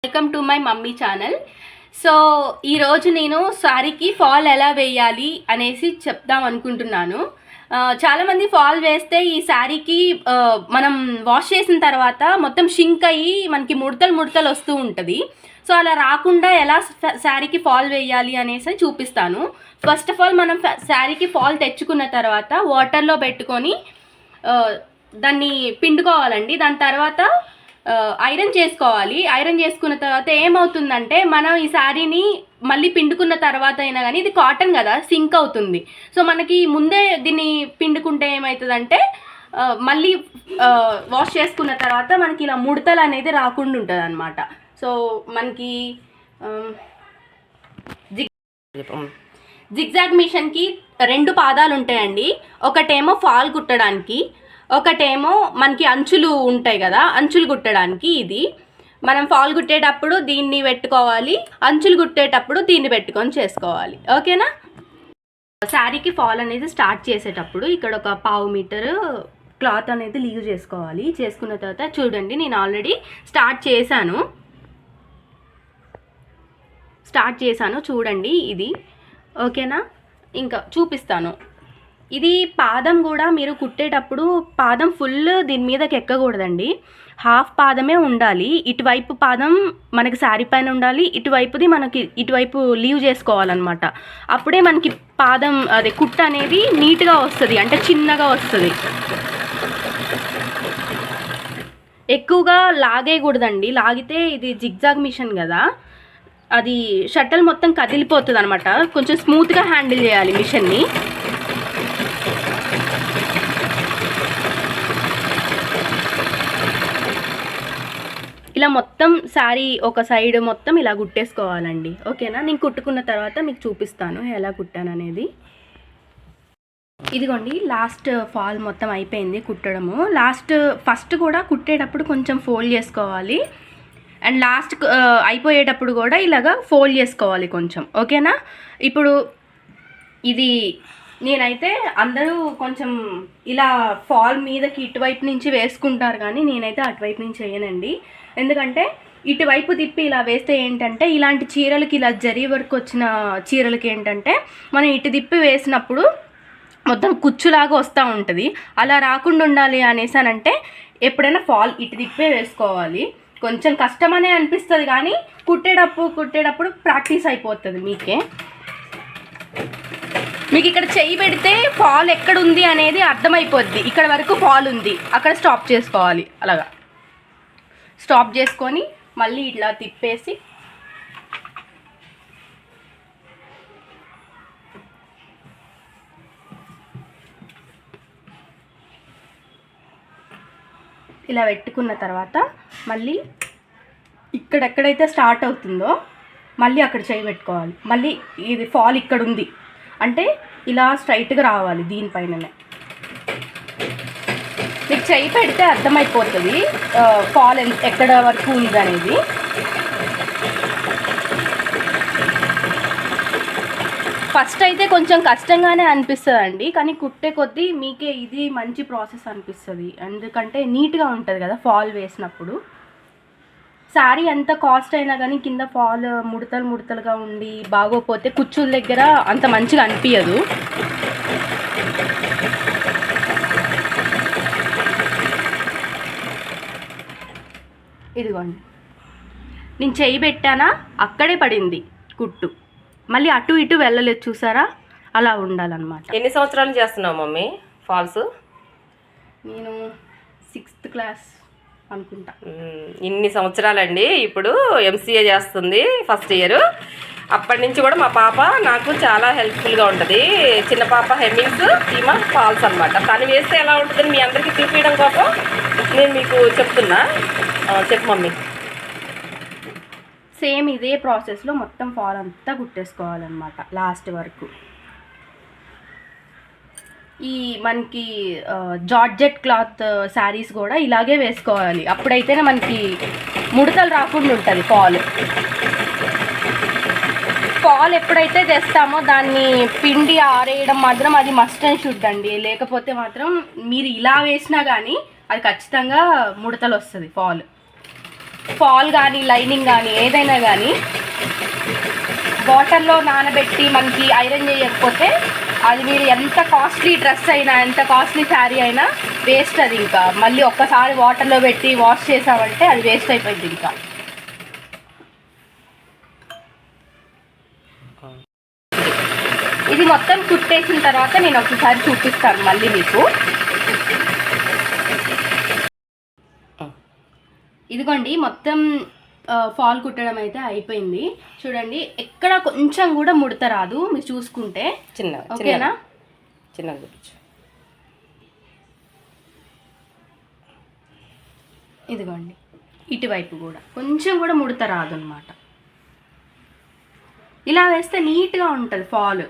Welcome to my mummy channel. So ఈరోజు నేను శారీకి ఫాల్ ఎలా వేయాలి అనేసి చెప్దాం అనుకుంటున్నాను. చాలామంది ఫాల్ వేస్తే ఈ శారీకి మనం వాష్ చేసిన తర్వాత మొత్తం షింక్ అయ్యి మనకి ముడతలు వస్తూ ఉంటుంది. సో అలా రాకుండా ఎలా శారీకి ఫాల్ వేయాలి అనేసి చూపిస్తాను. ఫస్ట్ ఆఫ్ ఆల్ మనం శారీకి ఫాల్ తెచ్చుకున్న తర్వాత వాటర్లో పెట్టుకొని దాన్ని పిండుకోవాలండి. దాని తర్వాత ఐరన్ చేసుకోవాలి. ఐరన్ చేసుకున్న తర్వాత ఏమవుతుందంటే మనం ఈ శారీని మళ్ళీ పిండుకున్న తర్వాత అయినా కానీ ఇది కాటన్ కదా, సింక్ అవుతుంది. సో మనకి ముందే దీన్ని పిండుకుంటే ఏమవుతుందంటే మళ్ళీ వాష్ చేసుకున్న తర్వాత మనకి ఇలా ముడతలు అనేది రాకుండా ఉంటుంది అనమాట. సో మనకి జిగ్జాగ్ మిషన్కి 2 పాదాలు ఉంటాయండి. ఒకటేమో ఫాల్ కుట్టడానికి, ఒకటేమో మనకి అంచులు ఉంటాయి కదా, అంచులు కుట్టడానికి. ఇది మనం ఫాల్ కుట్టేటప్పుడు దీన్ని పెట్టుకోవాలి, అంచులు కుట్టేటప్పుడు దీన్ని పెట్టుకొని చేసుకోవాలి. ఓకేనా? శారీకి ఫాల్ అనేది స్టార్ట్ చేసేటప్పుడు ఇక్కడ ఒక 1/2 మీటర్ క్లాత్ అనేది లీవ్ చేసుకోవాలి. చేసుకున్న తర్వాత చూడండి, నేను ఆల్రెడీ స్టార్ట్ చేశాను చూడండి ఇది. ఓకేనా? ఇంకా చూపిస్తాను. ఇది పాదం కూడా మీరు కుట్టేటప్పుడు పాదం ఫుల్ దీని మీదకి ఎక్కకూడదండి, హాఫ్ పాదమే ఉండాలి. ఇటువైపు పాదం మనకి శారీ పైన ఉండాలి, ఇటువైపు లీవ్ చేసుకోవాలన్నమాట. అప్పుడే మనకి పాదం అదే కుట్ట అనేది నీట్గా వస్తుంది, అంటే చిన్నగా వస్తుంది. ఎక్కువగా లాగేయకూడదండి, లాగితే ఇది జిగ్జాగ్ మిషన్ కదా, అది షట్టల్ మొత్తం కదిలిపోతుంది అనమాట. కొంచెం స్మూత్గా హ్యాండిల్ చేయాలి మిషన్ని. ఇలా మొత్తం శారీ ఒక సైడ్ మొత్తం ఇలా కుట్టేసుకోవాలండి. ఓకేనా? నేను కుట్టుకున్న తర్వాత మీకు చూపిస్తాను ఎలా కుట్టాను అనేది. ఇదిగోండి, లాస్ట్ ఫాల్ మొత్తం అయిపోయింది కుట్టడము. ఫస్ట్ కూడా కుట్టేటప్పుడు కొంచెం ఫోల్డ్ చేసుకోవాలి, అండ్ లాస్ట్ అయిపోయేటప్పుడు కూడా ఇలాగా ఫోల్డ్ చేసుకోవాలి కొంచెం. ఓకేనా? ఇప్పుడు ఇది నేనైతే అందరూ కొంచెం ఇలా ఫాల్ మీదకి ఇటువైపు నుంచి వేసుకుంటారు, కానీ నేనైతే అటువైపు నుంచి వేయనండి. ఎందుకంటే ఇటువైపు తిప్పి ఇలా వేస్తే ఏంటంటే ఇలాంటి చీరలకి, ఇలా జరీ వర్క్ వచ్చిన చీరలకి ఏంటంటే మనం ఇటు తిప్పి వేసినప్పుడు మొత్తం కుచ్చులాగా వస్తూ ఉంటుంది. అలా రాకుండా ఉండాలి అనేసానంటే ఎప్పుడైనా ఫాల్ ఇటు తిప్పే వేసుకోవాలి. కొంచెం కష్టమనే అనిపిస్తుంది, కానీ కుట్టేటప్పుడు ప్రాక్టీస్ అయిపోతుంది మీకే. మీకు ఇక్కడ చెయ్యి పెడితే ఫాల్ ఎక్కడ ఉంది అనేది అర్థమైపోద్ది. ఇక్కడ వరకు ఫాల్ ఉంది, అక్కడ స్టాప్ చేసుకోవాలి. అలాగా స్టాప్ చేసుకొని మళ్ళీ ఇట్లా తిప్పేసి ఇలా పెట్టుకున్న తర్వాత మళ్ళీ ఇక్కడెక్కడైతే స్టార్ట్ అవుతుందో మళ్ళీ అక్కడ చేయి పెట్టుకోవాలి. మళ్ళీ ఇది ఫాల్ ఇక్కడ ఉంది అంటే ఇలా స్ట్రైట్గా రావాలి. దీనిపైననే మీకు చెయ్యి పెడితే అర్థమైపోతుంది ఫాల్ ఎక్కడ వరకు ఉంది అనేది. ఫస్ట్ అయితే కొంచెం కష్టంగానే అనిపిస్తుంది అండి, కానీ కుట్టే కొద్దీ మీకే ఇది మంచి ప్రాసెస్ అనిపిస్తుంది. ఎందుకంటే నీట్గా ఉంటుంది కదా ఫాల్ వేసినప్పుడు. శారీ ఎంత కాస్ట్ అయినా కానీ కింద ఫాల్ ముడతలుగా ఉండి బాగోపోతే కుచ్చుల దగ్గర అంత మంచిగా అనిపించదు. ఇదిగోండి, నేను చెయ్యి పెట్టానా అక్కడే పడింది కుట్టు, మళ్ళీ అటు ఇటు వెళ్ళలేదు. చూసారా? అలా ఉండాలన్నమాట. ఎన్ని సంవత్సరాలు చేస్తున్నావు మమ్మీ ఫాల్స్? నేను 6th క్లాస్ అనుకుంటా. ఇన్ని సంవత్సరాలండి. ఇప్పుడు ఎంసీఏ చేస్తుంది, ఫస్ట్ ఇయర్. అప్పటి నుంచి కూడా మా పాప నాకు చాలా హెల్ప్ఫుల్గా ఉంటుంది. చిన్న పాప హెమ్మింగ్స్, ఈమె ఫాల్స్ అనమాట. తను వేస్తే ఎలా ఉంటుందని మీ అందరికీ చూపించడం కోసం నేను మీకు చెప్తున్నా. చెప్పు మమ్మీ. సేమ్ ఇదే ప్రాసెస్లో మొత్తం ఫాల్ అంతా కుట్టేసుకోవాలన్నమాట లాస్ట్ వరకు. ఈ మనకి జార్జెట్ క్లాత్ శారీస్ కూడా ఇలాగే వేసుకోవాలి, అప్పుడైతేనే మనకి ముడతలు రాకుండా ఉంటుంది. ఫాల్ ఎప్పుడైతే తెస్తామో దాన్ని పిండి ఆరేయడం మాత్రం అది మస్ట్ అండ్ షుడ్ అండి. లేకపోతే మాత్రం మీరు ఇలా వేసినా కానీ అది ఖచ్చితంగా ముడతలు వస్తుంది ఫాల్. ఫాల్ కానీ లైనింగ్ కానీ ఏదైనా కానీ వాటర్లో నానబెట్టి మనకి ఐరన్ చేయకపోతే అది మీరు ఎంత కాస్ట్లీ డ్రెస్ అయినా ఎంత కాస్ట్లీ శారీ అయినా వేస్ట్. అది ఇంకా మళ్ళీ ఒక్కసారి వాటర్లో పెట్టి వాష్ చేసామంటే అది వేస్ట్ అయిపోయింది. ఇంకా ఇది మొత్తం కుట్టేసిన తర్వాత నేను ఒకసారి చూపిస్తాను మళ్ళీ మీకు. ఇదిగోండి మొత్తం ఫాల్ కుట్టడం అయితే అయిపోయింది. చూడండి ఎక్కడ కొంచెం కూడా ముడత రాదు మీరు చూసుకుంటే. ఓకేనా? చిన్నగా ఇదిగోండి ఇటువైపు కూడా కొంచెం కూడా ముడత రాదు అన్నమాట. ఇలా వేస్తే నీట్గా ఉంటుంది ఫాల్.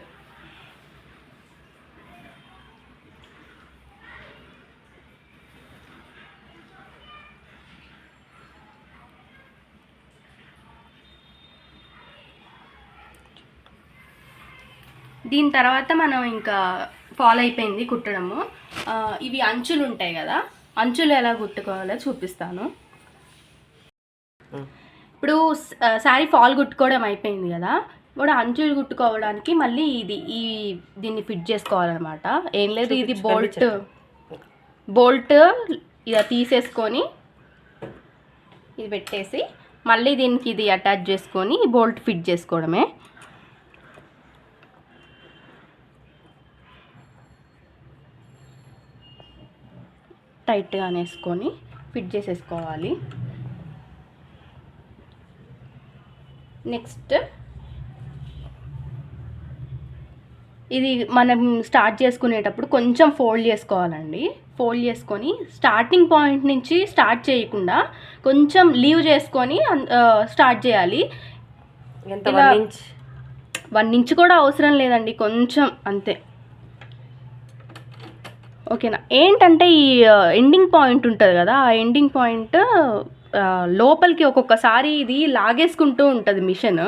దీని తర్వాత మనం ఇంకా ఫాలో అయిపోయింది కుట్టడము. ఇవి అంచులు ఉంటాయి కదా, అంచులు ఎలా కుట్టుకోవాలో చూపిస్తాను. ఇప్పుడు శారీ ఫాల్ కుట్టుకోవడం అయిపోయింది కదా, ఇప్పుడు అంచులు కుట్టుకోవడానికి మళ్ళీ దీన్ని ఫిట్ చేసుకోవాలన్నమాట. ఏం లేదు, ఇది బోల్ట్ ఇలా తీసేసుకొని ఇది పెట్టేసి మళ్ళీ దీనికి ఇది అటాచ్ చేసుకొని బోల్ట్ ఫిట్ చేసుకోవడమే. టైట్గా వేసుకొని ఫిట్ చేసేసుకోవాలి. నెక్స్ట్ ఇది మనం స్టార్ట్ చేసుకునేటప్పుడు కొంచెం ఫోల్డ్ చేసుకోవాలండి. ఫోల్డ్ చేసుకొని స్టార్టింగ్ పాయింట్ నుంచి స్టార్ట్ చేయకుండా కొంచెం లీవ్ చేసుకొని స్టార్ట్ చేయాలి. 1 ఇంచ్ కూడా అవసరం లేదండి, కొంచెం అంతే. ఓకేనా? ఏంటంటే ఈ ఎండింగ్ పాయింట్ ఉంటుంది కదా, ఆ ఎండింగ్ పాయింట్ లోపలికి ఒక్కొక్కసారి ఇది లాగేసుకుంటూ ఉంటుంది మిషన్.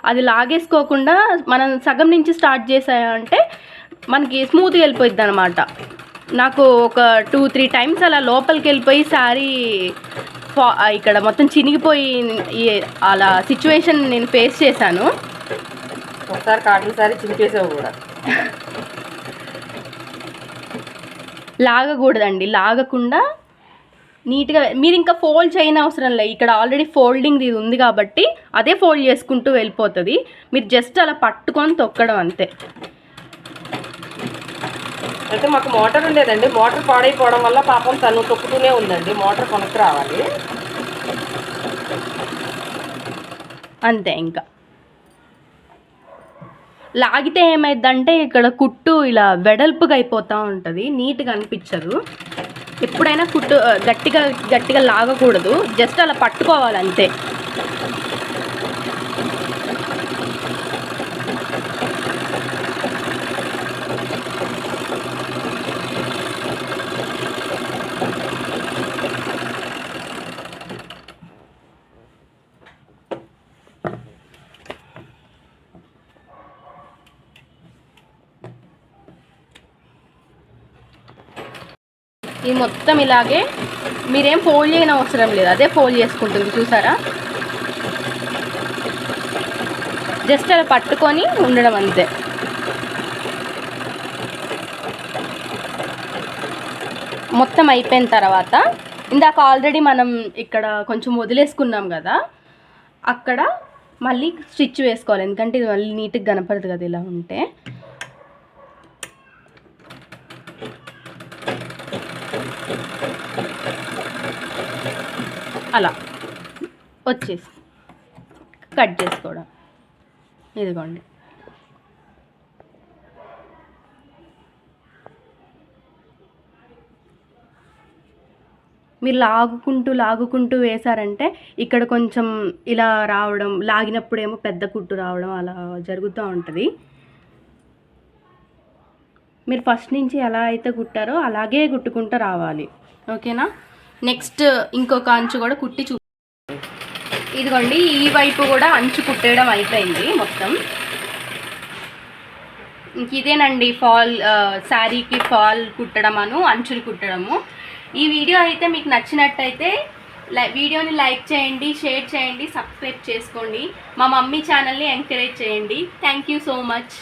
అది లాగేసుకోకుండా మనం సగం నుంచి స్టార్ట్ చేసామంటే మనకి స్మూత్గా వెళ్ళిపోద్ది అనమాట. నాకు ఒక 2-3 టైమ్స్ అలా లోపలికి వెళ్ళిపోయి శారీ ఇక్కడ మొత్తం చినిగిపోయి అలా సిచ్యువేషన్ నేను ఫేస్ చేశాను. ఒకసారి కాటన్ శారీ చినిపేసావు కూడా. లాగకూడదండి, లాగకుండా నీట్గా మీరు ఇంకా ఫోల్డ్ చేయని అవసరం లేదు. ఇక్కడ ఆల్రెడీ ఫోల్డింగ్ ఇది ఉంది కాబట్టి అదే ఫోల్డ్ చేసుకుంటూ వెళ్ళిపోతుంది. మీరు జస్ట్ అలా పట్టుకొని తొక్కడం అంతే. అయితే మాకు మోటార్ ఉండేదండి, మోటార్ పాడైపోవడం వల్ల పాపం తను తొక్కుతూనే ఉందండి. మోటార్ కొనుక్కు రావాలి అంతే. ఇంకా లాగితే ఏమైందంటే ఇక్కడ కుట్టు ఇలా వెడల్పుగా అయిపోతూ ఉంటుంది, నీట్గా అనిపించదు. ఎప్పుడైనా కుట్టు గట్టిగా లాగకూడదు, జస్ట్ అలా పట్టుకోవాలి అంతే. ఇది మొత్తం ఇలాగే మీరేం ఫోల్డ్ చేయని అవసరం లేదు, అదే ఫోల్డ్ చేసుకుంటుంది చూసారా. జస్ట్ అలా పట్టుకొని ఉండడం అంతే. మొత్తం అయిపోయిన తర్వాత ఇందాక ఆల్రెడీ మనం ఇక్కడ కొంచెం వదిలేసుకున్నాం కదా, అక్కడ మళ్ళీ స్టిచ్ వేసుకోవాలి. ఎందుకంటే ఇది మళ్ళీ నీట్గా కనపడదు కదా ఇలా ఉంటే. అలా వచ్చేసి కట్ చేసుకోవడం. ఇదిగోండి, మీరు లాగుకుంటూ వేసారంటే ఇక్కడ కొంచెం ఇలా రావడం, లాగినప్పుడేమో పెద్ద కుట్టు రావడం అలా జరుగుతూ ఉంటుంది. మీరు ఫస్ట్ నుంచి ఎలా అయితే కుట్టారో అలాగే కుట్టుకుంటూ రావాలి. ఓకేనా? నెక్స్ట్ ఇంకొక అంచు కూడా కుట్టి ఇదిగోండి, ఈ వైపు కూడా అంచు కుట్టేయడం అయిపోయింది మొత్తం. ఇదేనండి ఫాల్, శారీకి ఫాల్ కుట్టడం అంచులు కుట్టడము. ఈ వీడియో అయితే మీకు నచ్చినట్టయితే వీడియోని లైక్ చేయండి, షేర్ చేయండి, సబ్స్క్రైబ్ చేసుకోండి. మా మమ్మీ ఛానల్ని ఎంకరేజ్ చేయండి. Thank you so much.